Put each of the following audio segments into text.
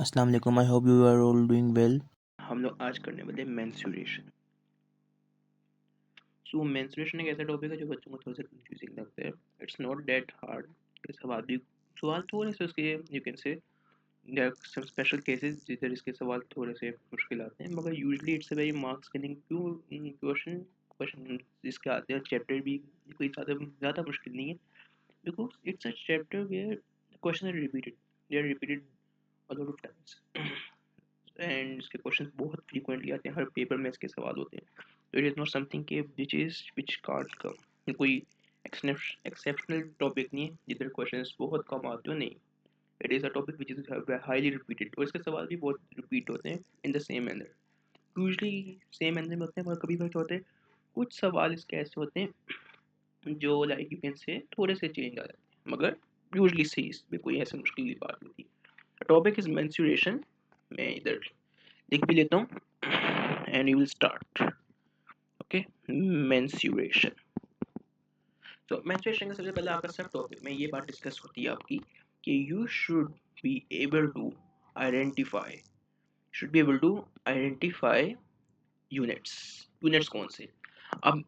अस्सलाम वालेकुम। I hope you are all doing well. हम लोग आज करने वाले मेंस्ट्रुएशन। सो मेंस्ट्रुएशन एक ऐसा टॉपिक है जो बच्चों को थोड़ा सा कंफ्यूजिंग लगता है। It's not that hard. ये सवाल थोड़े से उसके you can say there are some special cases जिधर इसके सवाल थोड़े से मुश्किल आते हैं, मगर usually it's a very marks gaining question. Question जिसके आते हैं चैप्टर भी कोई ज़्यादा मुश्किल नहीं है, because it's a chapter where question are repeated, they are repeated a lot of times and इसके क्वेश्चन बहुत फ्रीक्वेंटली आते हैं, हर पेपर में इसके सवाल होते हैं। तो इट इज़ नॉट समथिंग के विच कांट कम, कोई एक्सेप्शनल टॉपिक नहीं है जिधर क्वेश्चन बहुत कम आते हो, नहीं। It is a topic which is highly repeated और इसके सवाल भी बहुत रिपीट होते हैं in the same manner. Usually same manner में होते हैं, मगर कभी कभी क्या होते हैं, कुछ सवाल इसके ऐसे होते हैं जो लाइक यू कैन से थोड़े से चेंज आ जाते हैं, मगर यूजली सही, इसमें कोई ऐसी मुश्किल की बात नहीं थी। Topic is menstruation. मैं इधर लिख भी लेता हूँ and you will start. Okay, menstruation. तो मेंस्ट्रुएशन का सबसे पहले आपका सब टॉपिक में ये बात डिस्कस होती है आपकी कि you should be able to identify identify units. Units कौन से? अब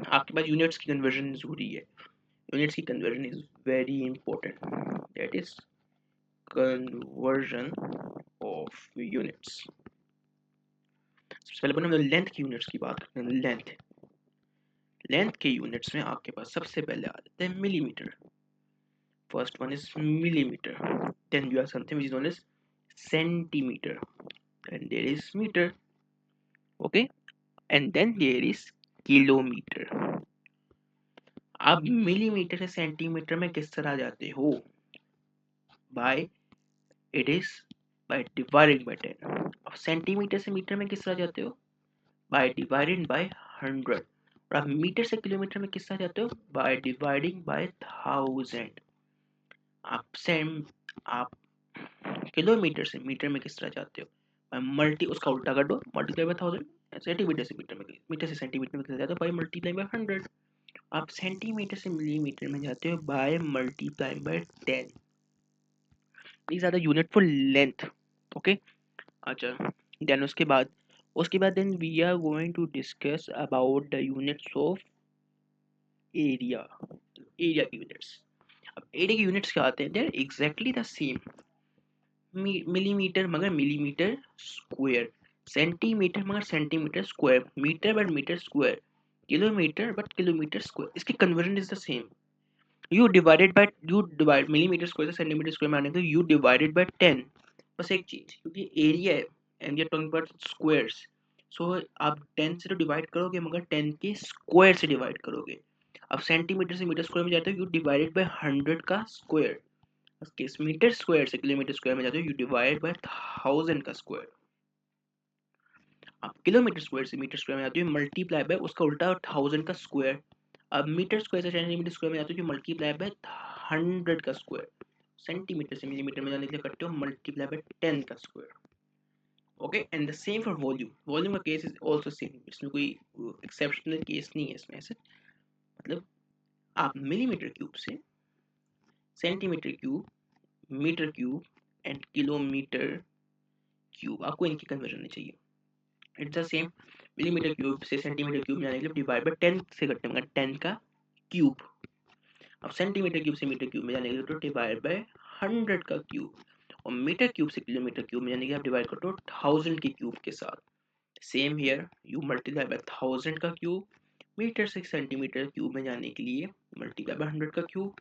आपके पास यूनिट्स की कन्वर्जन जरूरी है। यूनिट्स की conversion is very important, that is conversion of units. सबसे पहले हम लेंथ की यूनिट्स की बात करते हैं। लेंथ के यूनिट्स में आपके पास सबसे पहले आ जाते हैं millimetre. First one is millimeter. Then you have something which is known as centimeter. And there is meter. Okay. And then there is kilometer. अब मिलीमीटर से सेंटीमीटर में किस तरह जाते हो? By it is by dividing by 10। अब centimetre से metre में किस तरह जाते हो? Bye dividing bye 100। और आप मीटर से किलोमीटर में किस तरह जाते हो? Bye dividing bye 1000। आप सेम आप किलोमीटर से मीटर में किस तरह जाते हो? मल्टी उसका उल्टा कर दो, मल्टीप्लाई बाय 1000। सेंटीमीटर से मीटर में, मीटर से सेंटीमीटर में किस जाते हो? By multiply by 100। आप सेंटीमीटर से मिलीमीटर में जाते हो by multiply by 10। These are the unit for length. Okay, अच्छा। देन उसके बाद then we are going to discuss about the units of area. Area की यूनिट्स। अब एरिया की यूनिट्स क्या आते हैं? They are exactly the same. Millimetre मगर मिलीमीटर स्क्वायर, सेंटीमीटर मगर centimetre square, metre but metre square, kilometre but kilometre square. इसकी conversion is the same. You divide millimetre square से सेंटीमीटर स्क्वायर में आने के यू डिवाइडेड बाय 10। बस एक चीज, क्योंकि एरिया है and we are talking about squares, so आप 10 से तो डिवाइड करोगे मगर 10 के स्क्वायर से डिवाइड करोगे। अब सेंटीमीटर से मीटर स्क्वायर में जाते हो, यू डिवाइडेड बाय 100 का स्क्वायर। केस मीटर स्क्वायर से किलोमीटर स्क्वायर में जाते हो, यू डिवाइड बाय 1000 का स्क्वायर। आप किलोमीटर स्क्वायर से मीटर स्क्वायर में जाते हो, मल्टीप्लाई बाय उसका उल्टा 1000 का स्क्वायर। अब मीटर स्क्वायर से सेंटीमीटर स्क्वायर में जाते हो, मल्टीप्लाई बाय 100 का स्क्वायर। सेंटीमीटर से मिलीमीटर में जाने के लिए करते हो मल्टीप्लाई बाय 10 का square. Okay, and the same for volume. Volume का केस इज आल्सो सेम, इसमें कोई एक्सेप्शनल केस नहीं है इसमें ऐसे। मतलब आप मिलीमीटर क्यूब से centimetre cube, metre cube and kilometre cube, आपको इनकी कन्वर्जन नहीं चाहिए। It's the same. Millimetre cube से सेंटीमीटर क्यूब में जाने के लिए डिवाइड बाय 10 से करते हैं, 10 का क्यूब। अब सेंटीमीटर क्यूब से मीटर क्यूब में जाने के लिए तो डिवाइड बाय 100 का क्यूब। और मीटर क्यूब से किलोमीटर क्यूब में जाने के लिए आप डिवाइड करते हो 1000 के क्यूब के साथ। Same here, you multiply by 1000 का क्यूब। मीटर से सेंटीमीटर क्यूब में जाने के लिए मल्टीप्लाई बाय 100 का क्यूब।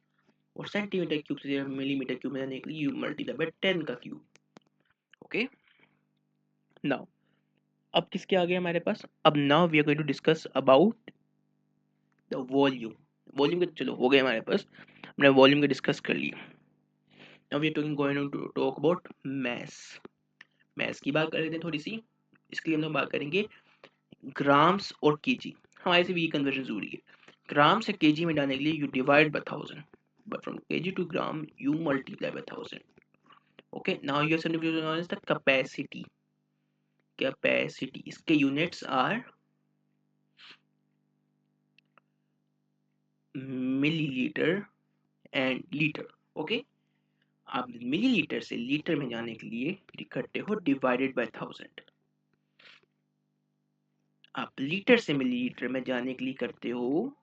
और सेंटीमीटर क्यूब से मिलीमीटर क्यूब में जाने के लिए यू मल्टीप्लाई बाय 10 का क्यूब। ओके, नाउ अब किसके आगे हमारे पास? अब now we are going to discuss about the volume. Volume के चलो हो गए हमारे पास, हमने वॉल्यूम के डिस्कस कर ली। Now we are talking going to talk about mass. Mass की बात कर लेते हैं थोड़ी सी। इसके लिए हम लोग बात करेंगे ग्राम्स और केजी। हमारे से भी ये कन्वर्जन जरूरी है। ग्राम से केजी में डालने के लिए you divide by 1000, but from KG to gram you multiply by 1000। Okay, now you are something known as the capacity. Capacity, इसके units are millilitre and litre. Okay, आप मिलीलीटर से लीटर में जाने के लिए करते हो डिवाइडेड बाय 1000। आप लीटर से मिलीलीटर में जाने के लिए करते हो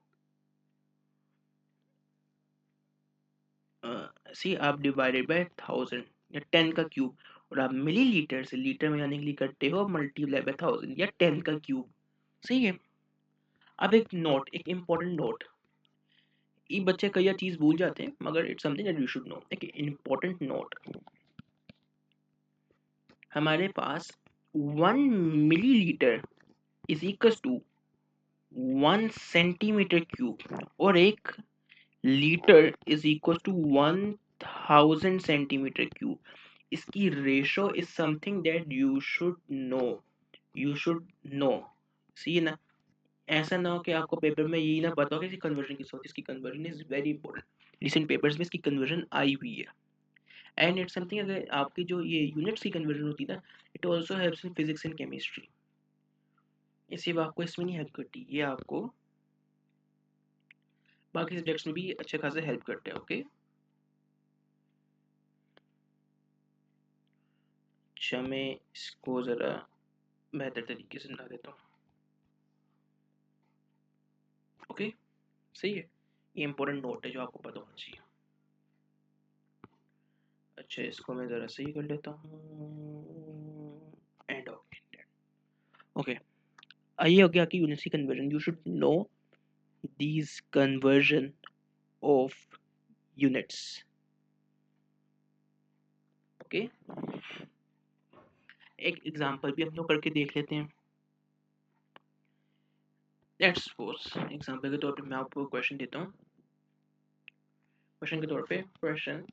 सी आप डिवाइडेड बाय 1000 या 10 का क्यूब, और आप मिलीलीटर से लीटर में जाने के लिए करते हो मल्टीप्लाई बाय 1000 या 10 का क्यूब। सही है। अब एक नोट, एक इम्पोर्टेंट नोट, ये बच्चे कई चीज भूल जाते हैं मगर it's something that you should know. एक इम्पोर्टेंट नोट, हमारे पास 1 millilitre is equal to 1 centimetre cube और एक litre is equal to 1000 centimetre cube. इसकी ratio is something that you should know, you should know. See ना, ऐसा ना हो कि आपको पेपर में यही ना पता हो कि इसकी कन्वर्जन किस होती है। इसकी conversion is very important. Recent papers में इसकी कन्वर्जन आई हुई है एंड इट्स समथिंग, अगर आपकी जो ये यूनिट्स की कन्वर्जन होती है ना, it also helps in physics and chemistry. ये सिर्फ आपको इसमें नहीं हेल्प करती, ये आपको बाकी सब्जेक्ट्स में भी अच्छे खासे हेल्प करते हैं। ओके, अच्छा मैं इसको ज़रा बेहतर तरीके से समझा देता हूँ। ओके, सही है। ये इंपॉर्टेंट नोट है जो आपको पता होना चाहिए। अच्छा इसको मैं ज़रा सही कर लेता हूँ एंड ओके। ओके, आइए हो गया कि यूनिट्स की conversion. You should know these conversion of units. Okay, एक एग्जांपल भी हम लोग करके देख लेते हैं। लेट्स सपोज एग्जांपल के तौर पे मैं आपको क्वेश्चन देता हूँ। क्वेश्चन के तौर पे क्वेश्चन,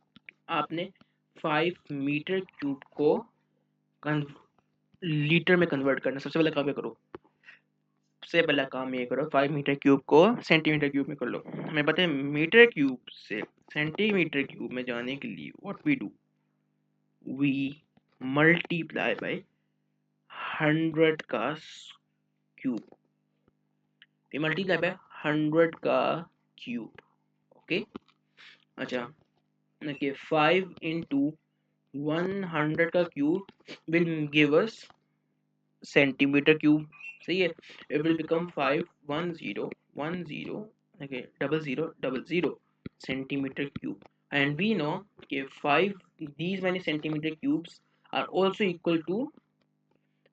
आपने 5 मीटर क्यूब को लीटर में कन्वर्ट करना। सबसे पहले काम ये करो, सबसे पहला काम ये करो, 5 मीटर क्यूब को सेंटीमीटर क्यूब में कर लो। हमें पता है मीटर क्यूब से सेंटीमीटर क्यूब में जाने के लिए what we do, we multiply by 100 का क्यूब, वी मल्टीप्लाई बाय 100 का क्यूब। ओके, अच्छा देखिए 5 इंटू 100 का cube will give us centimetre cube. सही है, it will become 5 10 10 okay 0000 centimetre cube. And we know कि 5 these many centimeter cubes are also equal to,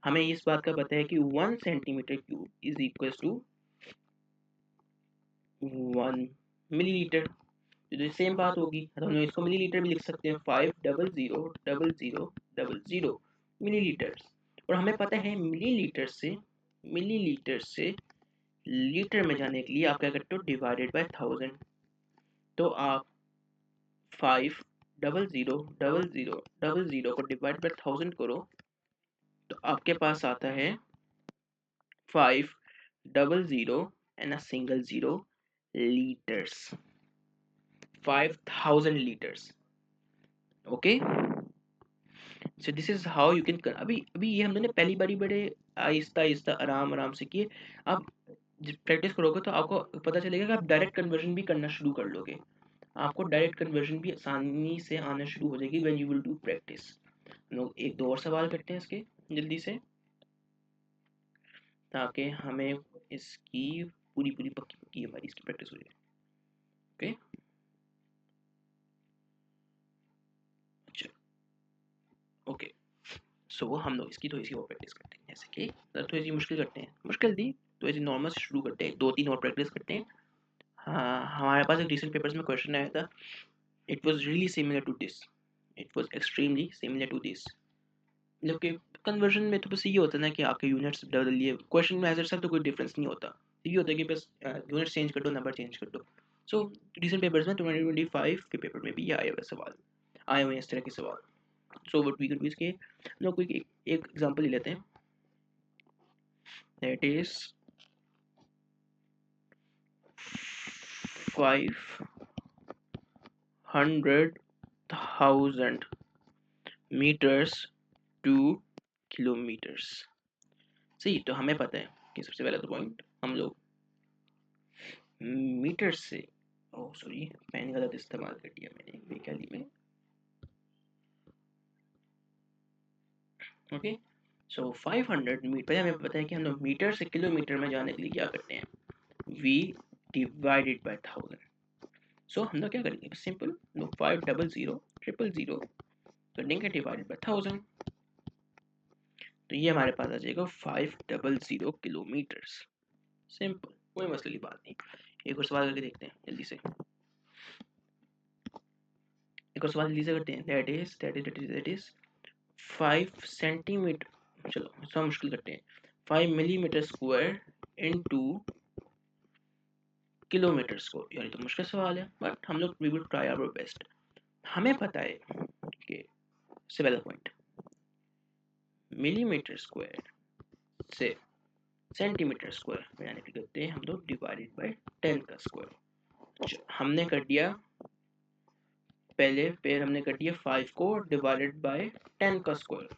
हमें इस बात का पता है कि 1 centimetre cube is equal to 1 millilitre. तो सेम बात होगी, तो हम इसको मिलीलीटर भी लिख सकते हैं, 5 000000 मिलीलीटर। और हमें पता है मिलीलीटर से लीटर में जाने के लिए आप क्या करते हो, डिवाइडेड बाय 1000। तो आप 5 000000 को डिवाइड बाय 1000 करो तो आपके पास आता है 5 00 and a single zero liters, 5000 liters। Okay, so this is how you can, अभी अभी ये हमने पहली बारी बड़े आहिस्ता आहिस्ता आराम आराम से किए। आप प्रैक्टिस करोगे तो आपको पता चलेगा कि आप डायरेक्ट कन्वर्जन भी करना शुरू कर लोगे। आपको डायरेक्ट कन्वर्जन भी आसानी से आना शुरू हो जाएगी when you will do practice. लोग एक दो और सवाल करते हैं इसके जल्दी से, ताकि हमें इसकी पूरी पूरी पक्की पक्की हमारी इसकी प्रैक्टिस हो जाए। ओके, अच्छा ओके, सो हम लोग इसकी थोड़ी सी और प्रैक्टिस करते हैं। जैसे कि थोड़ी सी मुश्किल करते हैं, मुश्किल दी तो ऐसे नॉर्मल से शुरू करते हैं, 2 3 और प्रैक्टिस करते हैं। हाँ, हमारे पास एक रिसेंट पेपर्स में क्वेश्चन आया था, it was really similar to this, it was extremely similar to this. मतलब कि कन्वर्जन में तो बस ये होता है ना कि आपके यूनिट्स बदल लिए, क्वेश्चन में एज सच तो कोई डिफरेंस नहीं होता, ये होता है कि बस यूनिट्स चेंज कर दो, नंबर चेंज कर दो। सो रिसेंट पेपर्स में 2025 के पेपर में भी ये आए हुए सवाल, आए हुए इस तरह के सवाल। So what we can do इसके, हम लोग कोई एक एग्जांपल ले लेते हैं, that is 500,000 metres to kilometres. सही, तो हमें पता है कि सबसे पहला तो पॉइंट हम लोग मीटर से, ओ सॉरी पेन गलत इस्तेमाल कर दिया मैंने बेख्याली में, ओके, सो 500 मीटर, पहले हमें पता है कि हम लोग मीटर से किलोमीटर में जाने के लिए क्या करते हैं, v डिवाइडेड बाय 1000। सो हम लोग क्या करेंगे, सिंपल, लोग 500 000 कर देंगे डिवाइडेड बाय 1000, तो ये हमारे पास आ जाएगा 500 किलोमीटर्स। सिंपल, कोई मसले की बात नहीं। एक और सवाल करके देखते हैं जल्दी से, एक और सवाल जल्दी से करते हैं। दैट इज 5 सेंटीमीटर, चलो इसका मुश्किल करते हैं, 5 millimetre square into kilometre square. यार ये तो मुश्किल सवाल है, बट हम लोग we will try our best. हमें पता है कि से पहला पॉइंट, मिलीमीटर स्क्वायर से सेंटीमीटर स्क्वायर में आने के करते हैं हम लोग डिवाइडेड बाय 10 का स्क्वायर। हमने कर दिया पहले, फिर हमने कर दिया 5 को डिवाइडेड बाय 10 का स्क्वायर।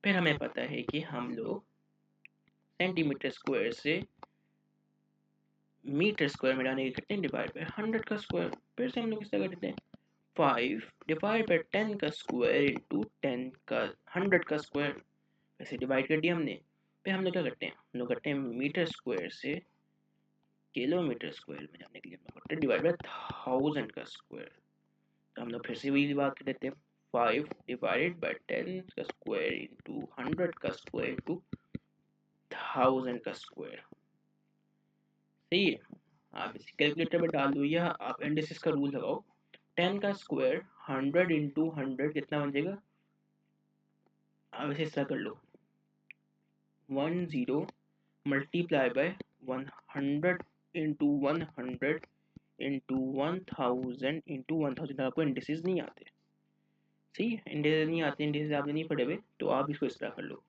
फिर हमें पता है कि हम लोग सेंटीमीटर स्क्वायर से मीटर स्क्वायर में जाने के करते हैं डिवाइड बाय 100 का स्क्वायर। फिर से हम लोग इस तरह करते हैं 5 डिवाइड बाय 10 का स्क्वायर इंटू 10 का 100 का स्क्वायर, वैसे डिवाइड कर दिया हमने। फिर हम लोग क्या करते हैं, हम लोग करते हैं मीटर स्क्वायर से किलोमीटर स्क्वायर में जाने के लिए हम लोग करते हैं डिवाइड बाय 1000 का स्क्वायर। तो हम लोग फिर से वही बात कर लेते हैं, 5 डिवाइडेड बाय 10 का स्क्वायर इंटू 100 का स्क्वायर इंटू 1000 का स्क्वायर। सही है, आप इसे कैलकुलेटर में डाल दो या आप एंडिसिस का रूल लगाओ। 10 का स्क्वायर 100 इंटू 100 कितना बन जाएगा, आप इसे इस तरह कर लो, 10 multiply by 100 into 100 into 1000 into 1000। आपको इंडिसेस नहीं आते, सही है, इंडिसेस नहीं आते, इंडिसेस आपने नहीं पढ़े हुए, तो आप इसको इस तरह कर लो।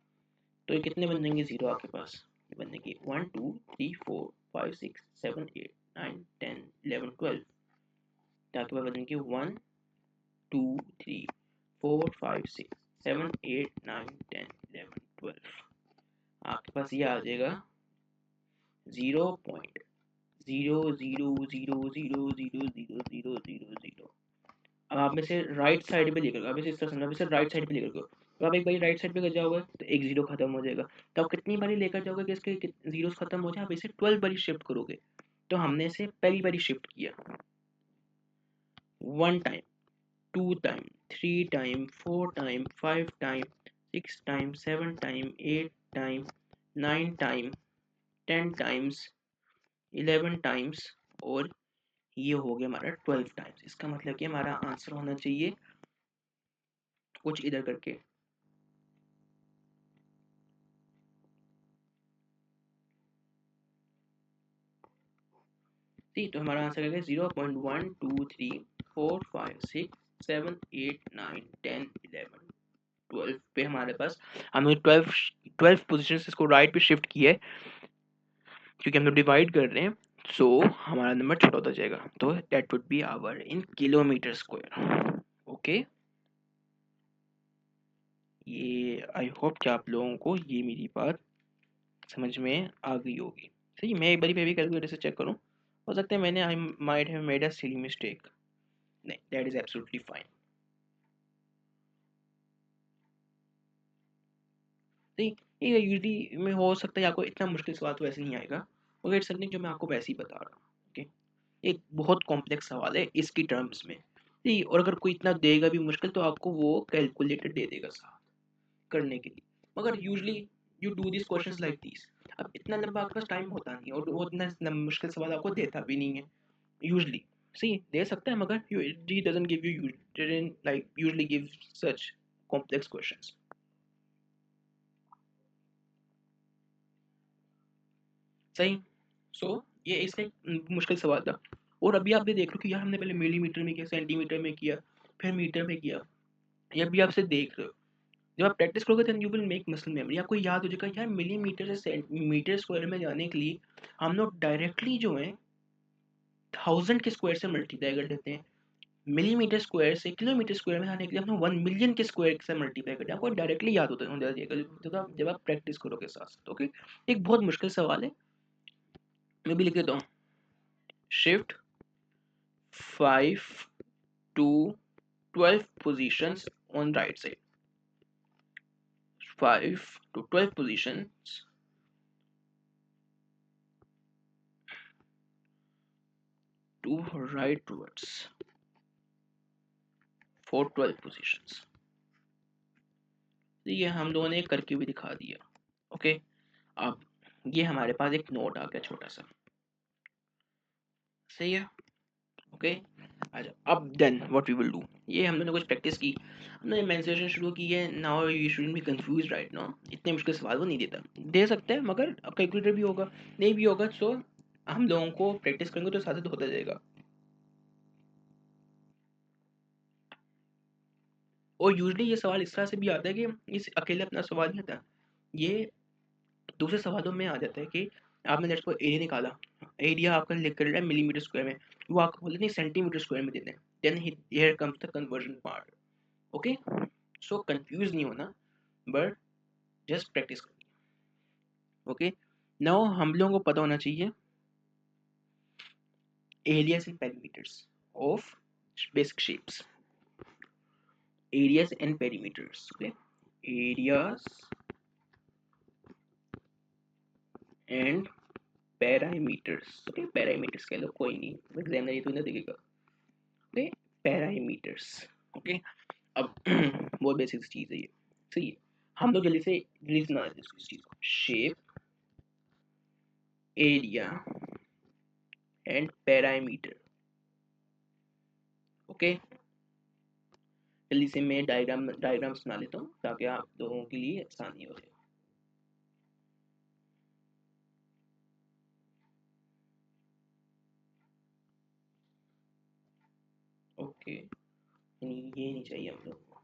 तो ये कितने बन जाएंगे जीरो आपके पास, बनने की 1 2 3 4 5 6 7 8 9 10 11 12, आपके पास बनेंगे 1 2 3 4 5 6 7 8 9 10 11 12। आपके पास ये आ जाएगा 0.00000000। अब आप में से राइट साइड पे लेकर, अब इसे इस तरह समझो, अब इसे राइट साइड पे लेकर गो, तो आप एक बारी राइट साइड पे कर जाओगे तो एक जीरो खत्म हो जाएगा। तो आप कितनी बारी लेकर जाओगे कि इसके जीरोस खत्म हो जाए, आप इसे 12 बारी शिफ्ट करोगे। तो हमने इसे पहली बारी शिफ्ट किया, 1 time, 2 time, 3 time, 4 time, 5 time, 6 time, 7 time, 8 time, 9 time, 10 times, 11 times, और ये हो गया हमारा 12 टाइम्स। इसका मतलब कि हमारा आंसर होना चाहिए कुछ इधर करके, तो हमारा आंसर है 0.123456789109101112 पे हमारे पास, हमने 12 पोजिशन इसको राइट पे शिफ्ट किया है क्योंकि हम लोग डिवाइड कर रहे हैं, सो हमारा नंबर छोटा होता जाएगा। तो that would be our in kilometre square. Okay, ये आई होप कि आप लोगों को ये मेरी बात समझ में आ गई होगी। सही, मैं एक बारी भी कैलकुलेटर से चेक करूं, हो सकता है मैंने I might have made a silly mistake. नहीं, दैट इज एब्सोल्युटली फाइन। सही, ये यूजली में हो सकता है आपको इतना मुश्किल सवाल तो वैसे नहीं आएगा, मगर इट्स समथिंग जो मैं आपको वैसे ही बता रहा हूँ। ओके, एक बहुत कॉम्प्लेक्स सवाल है इसकी टर्म्स में। सही, और अगर कोई इतना देगा भी मुश्किल तो आपको वो कैलकुलेटर दे देगा साथ करने के लिए, मगर usually you do this questions like this. अब इतना लंबा आपके पास टाइम होता नहीं और वो इतना मुश्किल सवाल आपको देता भी नहीं है यूजली। सी दे सकता है मगर he doesn't give you didn't like usually give such complex questions। सही, सो ये इसका एक मुश्किल सवाल था। और अभी आप भी देख लो कि यार हमने पहले मिलीमीटर में किया, सेंटीमीटर में किया, फिर मीटर में किया, ये अभी आपसे देख रहे हो। जब आप प्रैक्टिस करोगे then you will make muscle memory, आपको याद हो जाएगा यार मिलीमीटर से मीटर स्क्वायर में जाने के लिए हम लोग डायरेक्टली जो है 1000 के स्क्वायर से मल्टीप्लाई कर देते हैं, मिलीमीटर स्क्वायर से किलोमीटर स्क्वायर में जाने के लिए हम 1 मिलियन के स्क्वायर से मल्टीप्लाई करते हैं। आपको डायरेक्टली याद होता है जब आप प्रैक्टिस करोगे साथ साथ। ओके, एक बहुत मुश्किल सवाल है, मैं भी लिख देता हूँ, shift 5 to 12 positions on right side। 5 to 12 positions to right towards for 12 positions। तो ये हम लोगों ने करके भी दिखा दिया। ओके, अब ये हमारे पास एक नोट आ गया छोटा सा, सही है। ओके, अच्छा अब then what we will do, ये हम लोगों ने कुछ प्रैक्टिस की, हमने मेंसुरेशन शुरू की है। Now you shouldn't be confuse right now, इतने मुश्किल सवाल वो नहीं देता, दे सकते हैं मगर कैलकुलेटर भी होगा, नहीं भी होगा, सो हम लोगों को प्रैक्टिस करेंगे तो साथ साथ होता जाएगा। और यूजली ये सवाल इस तरह से भी आता है कि इस अकेले अपना सवाल नहीं आता, ये दूसरे सवालों में आ जाता है कि आपने लेट्स को एरिया निकाला, एरिया आपका लिख कर रहा है मिलीमीटर स्क्वायर में, वो आपको बोलते नहीं सेंटीमीटर स्क्वायर में देते हैं, then here comes the conversion part. Okay, so confuse नहीं होना, बट जस्ट प्रैक्टिस करनी। ओके, नाउ हम लोगों को पता होना चाहिए areas and perimeters of basic shapes, areas and perimeters. Okay, areas and parameters. Okay, parameters कह लो, कोई नहीं एग्जामिनर ये तो ना देखेगा। Okay, parameters. ओके, अब बहुत बेसिक चीज है ये, सही है। हम लोग जल्दी से बना लेते हैं इस चीज को, shape, area and parameter. Okay, जल्दी से मैं डायग्राम्स बना लेता हूँ ताकि आप लोगों के लिए आसानी हो जाए। ओके, ये नहीं चाहिए हम लोग को।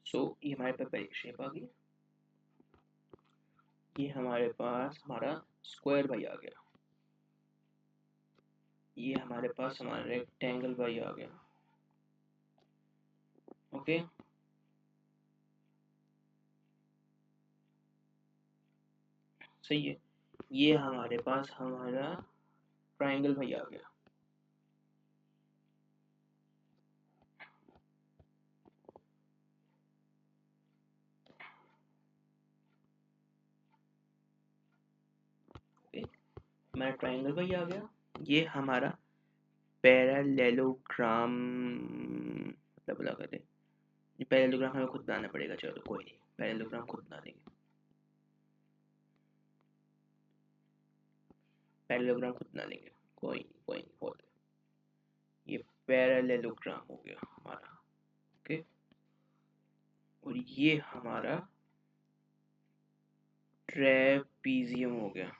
सो ये हमारे पास पहले शेप आ गई, ये हमारे पास हमारा स्क्वायर भाई आ गया, ये हमारे पास हमारा रेक्टेंगल भाई आ गया। ओके, सही है, ये हमारे पास हमारा ट्रायंगल भाई आ गया। ओके, हमारा ट्रायंगल भाई आ गया, ये हमारा पैरेललोग्राम, मतलब लगा दे, ये पैरेललोग्राम हमें खुद बनाना पड़ेगा, चलो कोई नहीं, पैरेललोग्राम खुद बना देंगे, पैरेललोग्राम खुद बना लेंगे, कोई नहीं होता। ये पैरेललोग्राम हो गया हमारा। ओके, और ये हमारा ट्रेपीजियम हो गया।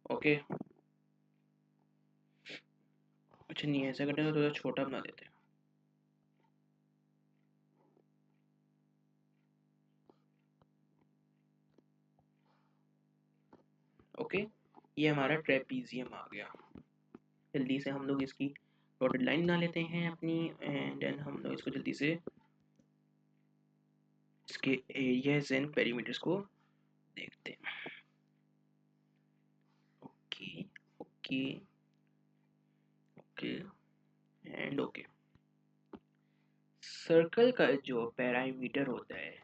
ओके, अच्छा नहीं ऐसा करते हैं, थोड़ा छोटा बना देते हैं। ओके, ये हमारा ट्रेपीजियम आ गया। जल्दी से हम लोग इसकी डॉटेड लाइन बना लेते हैं अपनी, एंड देन हम लोग इसको जल्दी से इसके एरियाज एंड पेरीमीटर्स को देखते हैं। Okay, okay, okay and okay. Circle का जो पैरामीटर होता है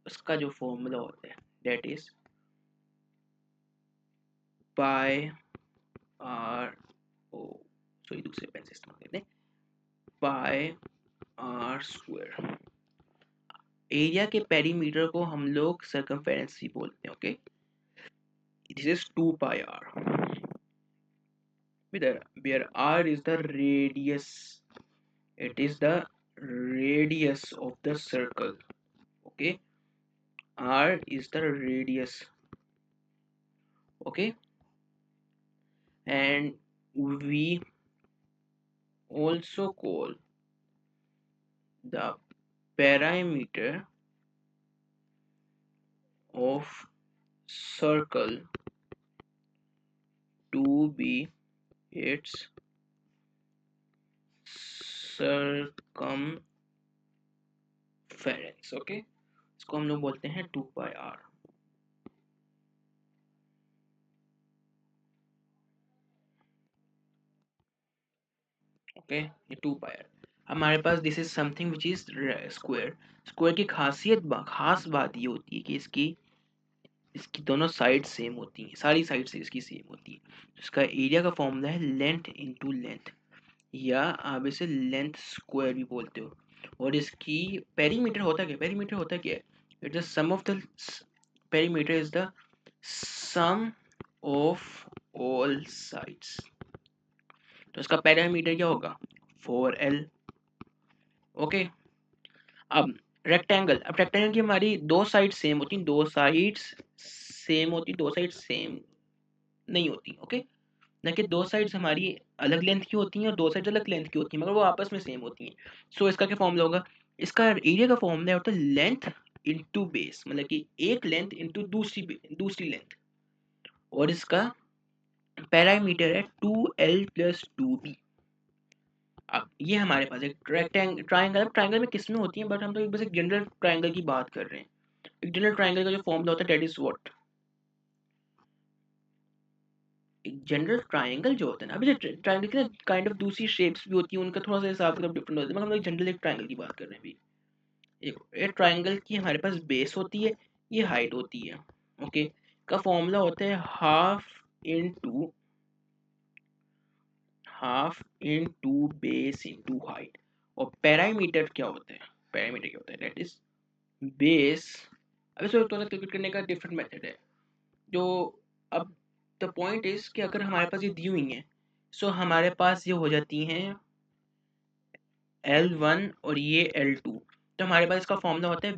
उसका जो फॉर्मूला होता है that is pi r O, sorry दूसरे पेन से इस्तेमाल करते हैं, पाई आर स्क्वायर। एरिया के पेरीमीटर को हम लोग सर्कमफेरेंस ही बोलते हैं। Okay, this is 2 pi r, where r is the radius, it is the radius of the circle. Okay, r is the radius. Okay, and we also call the perimeter of circle to be its circumference. Okay, इसको हम लोग बोलते हैं 2πr। Okay, ये 2πr हमारे पास, this is something which is square. Square की खास बात ये होती है कि इसकी इसकी दोनों साइड सेम होती हैं, सारी साइड से इसकी सेम होती है। इसका एरिया का फॉर्मूला है लेंथ इनटू लेंथ, या आप इसे लेंथ स्क्वायर भी बोलते हो। और इसकी पेरीमीटर होता क्या, पेरीमीटर होता क्या है, it is sum of the perimeter is the sum of all sides. तो इसका पेरीमीटर क्या होगा, 4l। ओके, अब रेक्टेंगल, अब रेक्टेंगल की हमारी दो साइड सेम होती हैं, दो साइड्स सेम होती, दो साइड सेम नहीं होती। ओके, ना कि दो साइड्स हमारी अलग लेंथ की होती हैं और दो साइड्स अलग लेंथ की होती हैं, मगर वो आपस में सेम होती हैं। सो इसका क्या फॉर्मूला होगा, इसका एरिया का फॉर्मूला होता है लेंथ इनटू बेस, मतलब कि एक लेंथ इनटू दूसरी लेंथ। और इसका पैरामीटर है 2l+2b। अब ये हमारे पास एक ट्राइंगल, अब ट्राइंगल में किस्में होती हैं, बट हम तो बस एक जनरल ट्राइंगल की बात कर रहे हैं। एक जनरल ट्राइंगल का जो फॉर्मूला होता है that is what, general triangle जो होता है ना, अभी ट्राइंगल की ना काइंड ऑफ दूसरी शेप्स भी होती हैं, उनका थोड़ा सा हिसाब किताब डिफरेंट होता है, मगर हम लोग जनरल एक ट्राइंगल की बात कर रहे हैं अभी। एक ट्राइंगल की हमारे पास बेस होती है, ये हाइट होती है। ओके, का फॉर्मूला होता है half into base into height. और पैरामीटर क्या होता है, पैरामीटर क्या होता है, दैट इज बेस। अब इसको थोड़ा कैलकुलेट करने का डिफरेंट मेथड है जो, अब द पॉइंट इज कि अगर हमारे पास ये दी हुई है, सो हमारे पास ये हो जाती हैं L1 और ये L2। तो हमारे पास इसका फॉर्मूला होता है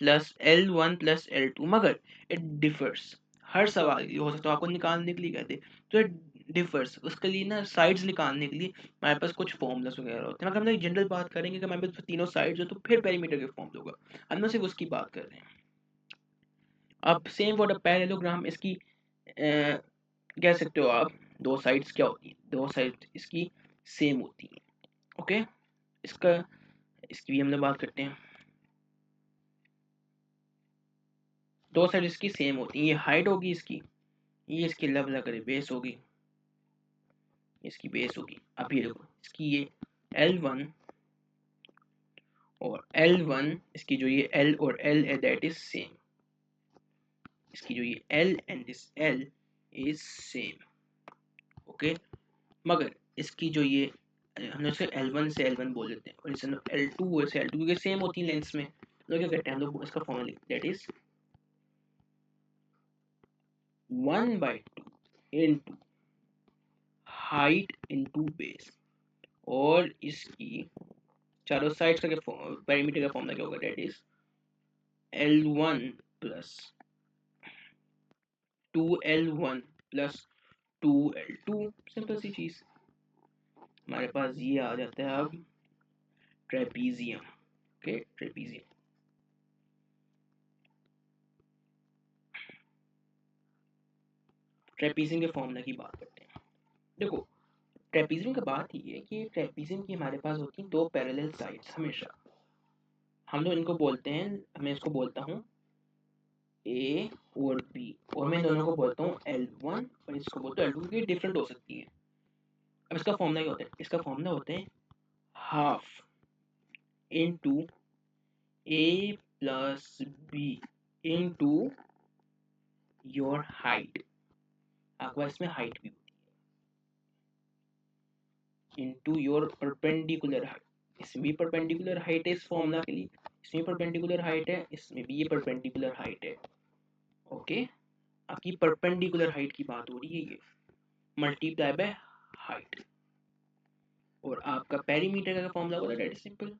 B+L1+L2, मगर इट डिफर्स। हर सवाल ये हो सकता है आपको निकालने के लिए कहते, तो इट डिफर्स, उसके लिए ना साइड्स निकालने के लिए हमारे पास कुछ फॉर्मूलास वगैरह होते हैं। मगर हम लोग जनरल बात करेंगे कि हमारे पास तीनों साइड्स हो तो फिर पेरीमीटर के फॉर्मूला होगा, हम लोग सिर्फ उसकी बात कर रहे हैं। अब सेम फॉर द पैरेललोग्राम, इसकी कह सकते हो आप, दो साइड्स क्या होती हैं, दो साइड्स इसकी सेम होती हैं। ओके, इसका इसकी भी हम लोग बात करते हैं, दो साइड इसकी सेम होती हैं। ये हाइट होगी इसकी, ये इसकी लब लग रही बेस होगी, इसकी बेस होगी। अब ये देखो, इसकी ये L1 और L1, इसकी जो ये L और L है दैट इज सेम, इसकी जो ये L and this L is same. Okay, मगर इसकी जो ये हम इसे L1 से L1 बोल देते हैं और इसे L2 से L2 क्योंकि सेम होती है लेंथ्स में, तो क्या करते हैं हम लोग इसका फॉर्मूला लिखते हैं, that is 1/2 into height into base. और इसकी चारों साइड्स का पेरीमीटर का फॉर्मूला क्या होगा, that is L1 plus 2L1 plus 2L2। Simple सी चीज, हमारे पास ये आ जाता है अब ट्रेपीजियम। ओके, ट्रेपीजियम, ट्रेपीजियम के फॉर्मूला की बात करते हैं। देखो, ट्रेपीजियम की बात ये है कि ट्रेपीजियम की हमारे पास होती हैं दो पैरेलल साइड्स हमेशा। हम लोग इनको बोलते हैं, मैं इसको बोलता हूँ ए और बी, और मैं दोनों को बोलता हूँ L1 और इसको बोलता हूँ L2, क्योंकि डिफरेंट हो सकती है। अब इसका फॉर्मूला क्या होता है, इसका फॉर्मूला होता है half into A plus B into your height. आपके पास इसमें हाइट भी इनटू योर परपेंडिकुलर हाइट, इसमें भी परपेंडिकुलर हाइट है इस फॉर्मूला के लिए, इसमें परपेंडिकुलर हाइट है, इसमें भी ये परपेंडिकुलर हाइट है। ओके, आपकी परपेंडिकुलर हाइट की बात हो रही है, ये मल्टीप्लाई बाय हाइट। और आपका पेरीमीटर का फॉर्मूला होता है that is simple,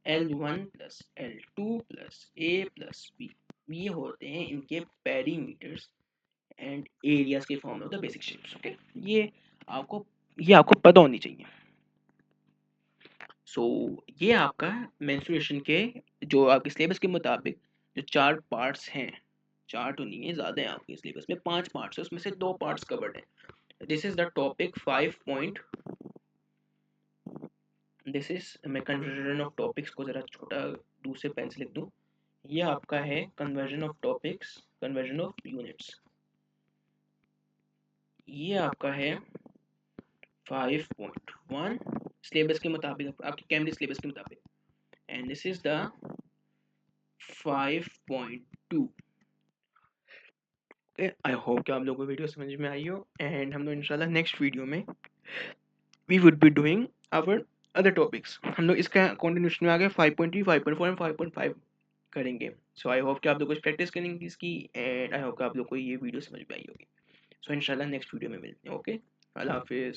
L1 plus L2 plus A plus B। ये होते हैं इनके पेरीमीटर्स एंड एरियाज के फॉर्मूला होता है बेसिक शेप्स। ओके, आपको ये आपको पता होनी चाहिए। सो ये आपका मेंस्ट्रुएशन के जो आपके सिलेबस के मुताबिक जो चार पार्ट्स हैं, चार तो नहीं है, ज़्यादा है आपके सिलेबस में, 5 पार्ट्स है, उसमें से 2 पार्ट्स कवर्ड है। This is the topic 5.1 this is, मैं कन्वर्जन ऑफ टॉपिक्स को ज़रा छोटा दूसरे पेन से लिख दूँ, ये आपका है conversion of topics, conversion of units, ये आपका है 5.1 सिलेबस के मुताबिक, आपके कैमरे सिलेबस के मुताबिक, and this is the 5.2। I hope कि आप लोगों को वीडियो समझ में आई हो, एंड हम लोग इंशाल्लाह नेक्स्ट वीडियो में we would be doing our other topics. हम लोग इसका कंटिन्यूशन में आगे 5.3, 5.4 एंड 5.5 करेंगे। सो आई होप कि आप लोग कुछ प्रैक्टिस करेंगे इसकी, एंड आई होप कि आप लोग को ये वीडियो समझ में आई होगी। सो इंशाल्लाह नेक्स्ट वीडियो में मिलते हैं। ओके, अल्लाह हाफिज़।